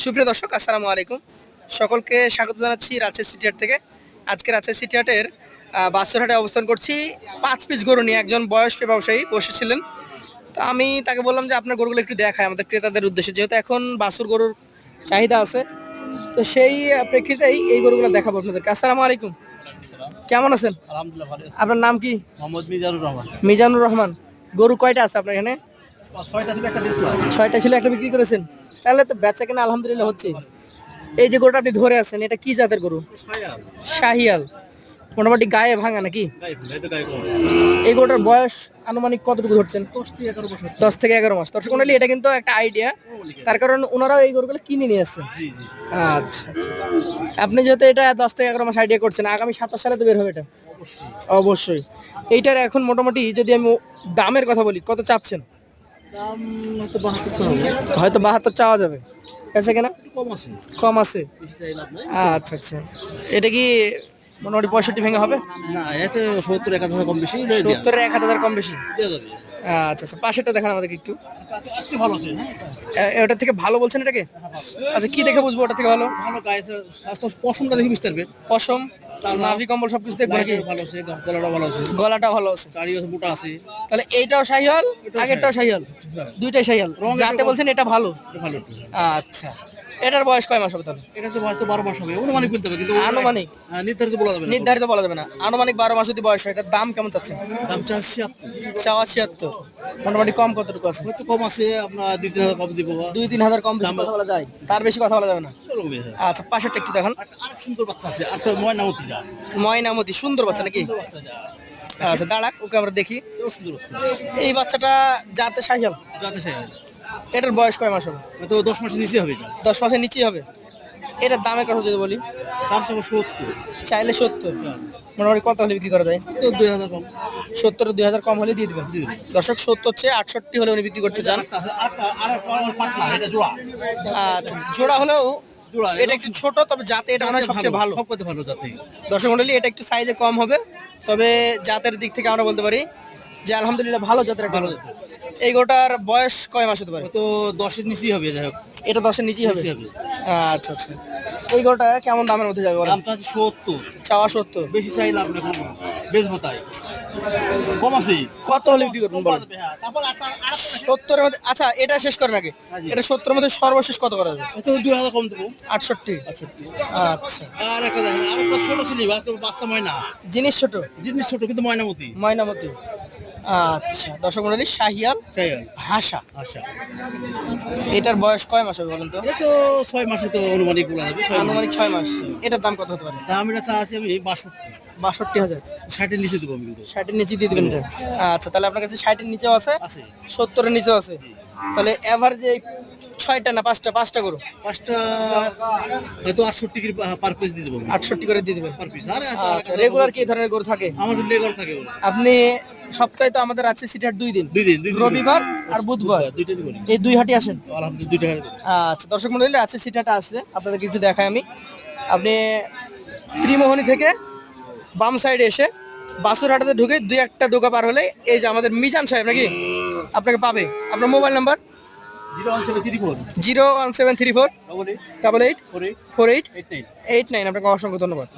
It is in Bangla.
সুপ্রিয় দর্শক, আসসালামু আলাইকুম। সকলকে স্বাগত জানাচ্ছি রাজশাহী সিটি হাট থেকে। আজকে রাজশাহী সিটি হাটের বাসুরহাটে অবস্থান করছি। 5 পিস গরু নিয়ে একজন বয়স্ক ব্যবসায়ী বসেছিলেন। তো আমি তাকে বললাম যে আপনার গরুগুলো একটু দেখায় আমাদের ক্রেতাদের উদ্দেশ্যে, যেহেতু এখন বাছুর গরুর চাহিদা আছে। তো সেই প্রেক্ষিতেই এই গরুগুলো দেখাবো আপনাদেরকে। আসসালামু আলাইকুম, কেমন আছেন? আলহামদুলিল্লাহ ভালো আছি। আপনার নাম কি? মোহাম্মদ মিজানুর রহমান। মিজানুর রহমান। গরু কয়টা আছে আপনার এখানে? 6টা ছিল, একটা বেচলাম। 6টা ছিল, একটা বিক্রি করেছেন। তাহলে তো বেচা কেনা আলহামদুলিল্লাহ হচ্ছে। এই যে গরুটা আপনি ধরে আছেন, এটা কি জাতের গরু? শায়াল। শাহিয়াল। মোটামুটি গায়ে ভাঙা নাকি? গাই ফুল, এই তো গাই কম। এই গরুটার বয়স আনুমানিক কতটুকু ধরছেন? 10 থেকে 11 বছর। 10 থেকে 11 মাস। দর্শক মন্ডলী, এটা কিন্তু একটা আইডিয়া, তার কারণ ওনারাও এই গরুগুলো কিনে নিয়ে আসছেন। জি জি আচ্ছা আচ্ছা। আপনি যেহেতু এটা 10 থেকে 11 মাস আইডিয়া করছেন, আগামী 27 সালে তো বের হবে এটা। অবশ্যই। অবশ্যই। এইটার এখন মোটামুটি যদি আমি দামের কথা বলি, কত চাচ্ছেন? দাম হয়তো 72 হবে। হয়তো 72 চাওয়া যাবে। আছে কিনা? একটু কম আছে। কম আছে। বেশি চাই লাভ নাই। আচ্ছা আচ্ছা। এটা কি মোটামুটি 65 ভেঙে হবে? না, এতে 70 1000 কম বেশি লই দিয়া। 70 1000 কম বেশি। দেয়া যাবে। আচ্ছা আচ্ছা। পাশেরটা দেখান আমাদেরকে একটু। একটু ভালো আছে। হ্যাঁ। ওটা থেকে ভালো বলছেন এটাকে? আচ্ছা, কি দেখে বুঝবো ওটা থেকে ভালো? ভালো গায়ে স্বাস্থ্য পশমটা দেখি বুঝতে পারবে। পশম, নাভি কম্বল সবকিছু দেখবো নাকি? ভালো আছে, গলাটা ভালো আছে। গলাটা ভালো আছে। চারি আছে, মোটা আছে। তাহলে এইটাও শাহিয়াল, আগেরটাও শাহিয়াল, দুইটাই শাহিয়াল। রং যাতে একটু- বলছেন এটা ভালো। ভালো একটু। আচ্ছা, এটার বয়স কয় মাস হবে তাহলে? এটা তো হয়তো 12 মাস হবে, অনুমানিক বলতে হবে, কিন্তু আনুমানিক? হ্যাঁ, নির্ধারিত বলা যাবে না। নির্ধারিত বলা যাবে না। আনুমানিক 12 মাস যদি বয়স হয়, এটার দাম কেমন চাচ্ছেন? দাম চাচ্ছি চাওয়া 76। মোটামুটি কম কতটুকু আছে? হয়তো কম আছে, আপনার 2-3 হাজার কম দিব। 2-3 হাজার কম বেশি কথা বলা যায়, তার বেশি কথা বলা যাবে না। এরকমই আছে। আচ্ছা, পাশেরটা একটু দেখান। আর সুন্দর বাচ্চা আছে, আর ময়নামতি যা। ময়নামতি, সুন্দর বাচ্চা নাকি? সুন্দর বাচ্চা যা। আচ্ছা, দাঁড়াক, ওকে আমরা দেখি। এও সুন্দর বাচ্চা। এই বাচ্চাটা জাতে শাহিয়াল। যাতে সে এটার বয়স কয় মাস হবে? হয়তো 10 মাসের নিচে হবে এটা। 10 মাসের নিচেই হবে। এটার দামের কথা যদি বলি, দাম তো 70। চাইলে 70। মোটামুটি কত হলে বিক্রি করা যায়? তো 2000 কম 70 2000 কম হলে দিয়ে দিবেন। দিয়ে দিন। দর্শক, 70 চেয়ে 68 হলে উনি বিক্রি করতে চান। আর পাটনা এটা জোড়া। আচ্ছা, জোড়া হলেও জোড়া এটা একটু ছোট, তবে জাতে এটা মনে হয় সবচেয়ে ভালো। সব করতে ভালো যাতে। দর্শক মন্ডলী, এটা একটু সাইজে কম হবে, তবে জাতের দিক থেকে আমরা বলতে পারি যে আলহামদুলিল্লাহ ভালো জাতের একটা ভালো গরু। এই গোটার বয়স কয় মাস হতে পারে? তো 10-এর নিচেই হবে, যাই হোক। এটা 10-এর নিচেই হবে। নিচেই হবে। আচ্ছা আচ্ছা। এই গোটা কেমন দামের মধ্যে যাবে বলেন? দামটা আছে 70। চাওয়া 70। বেশি চাই লাভ নেই, কম বেচবো তাই। কম আছে। কত হলে বিক্রি করবেন বলেন? হ্যাঁ, তারপর 70-এর মধ্যে। আচ্ছা, এটা শেষ করেন আগে। এটা 70-এর মধ্যে সর্বশেষ কত করা যাবে? হয়তো 2000 কম দেবো। 68। 68। আচ্ছা। আর একটা দেখেন, আর একটা ছোট ছিল, বাচ্চা ময়না। জিনিস ছোট, জিনিস ছোট কিন্তু ময়নামতি। ময়নামতি। আচ্ছা, দর্শক মন্ডলী, শাহিয়াল শায়াল। হাসা। আচ্ছা। এটার বয়স কয় মাস হবে বলেন তো? এটা তো 6 মাসে তো অনুমানিক বলা যাবে। 6 মাস। আনুমানিক 6 মাস। এটার দাম কত হতে পারে? দাম এটা চা আছে আমি 62। 62,000। 60-এর নিচে দেবো আমি কিন্তু। 60-এর নিচে দিয়ে দিবেন এটা? আচ্ছা, তাহলে আপনার কাছে 60-এর নিচেও আছে, আছে। 70-এর নিচেও আছে। তাহলে এভারেজে 6টা না 5টা গরু? 5টা হয়তো 68 করে পার পিস দিয়ে দেবো আমি। 68 করে দিয়ে দিবেন। Per piece. আচ্ছা, রেগুলার কি ধরনের গরু থাকে? আমার লেগার থাকে ওরা। আপনি সপ্তাহে তো আমাদের আছে সিটি হাট 2 দিন, 2 দিন, 2 দিন। রবিবার আর বুধবার। দুইটা দিন করি। এই 2 হাটই আসেন? আলহামদুলিল্লাহ, দুইটা হাতে। আচ্ছা, দর্শক মন্ডলী, আছে সিটি হাটে আসলে আপনাদেরকে একটু দেখাই আমি। আপনি ত্রিমোহনী থেকে বাম সাইডে এসে বাসুরহাটাতে ঢুকে 2-1টা দোকান পার হলে এই যে আমাদের মিজান সাহেব নাকি আপনাকে পাবে। আপনার মোবাইল নাম্বার? 01734 01734 88 88 48 48 89। 89। আপনাকে অসংখ্য ধন্যবাদ।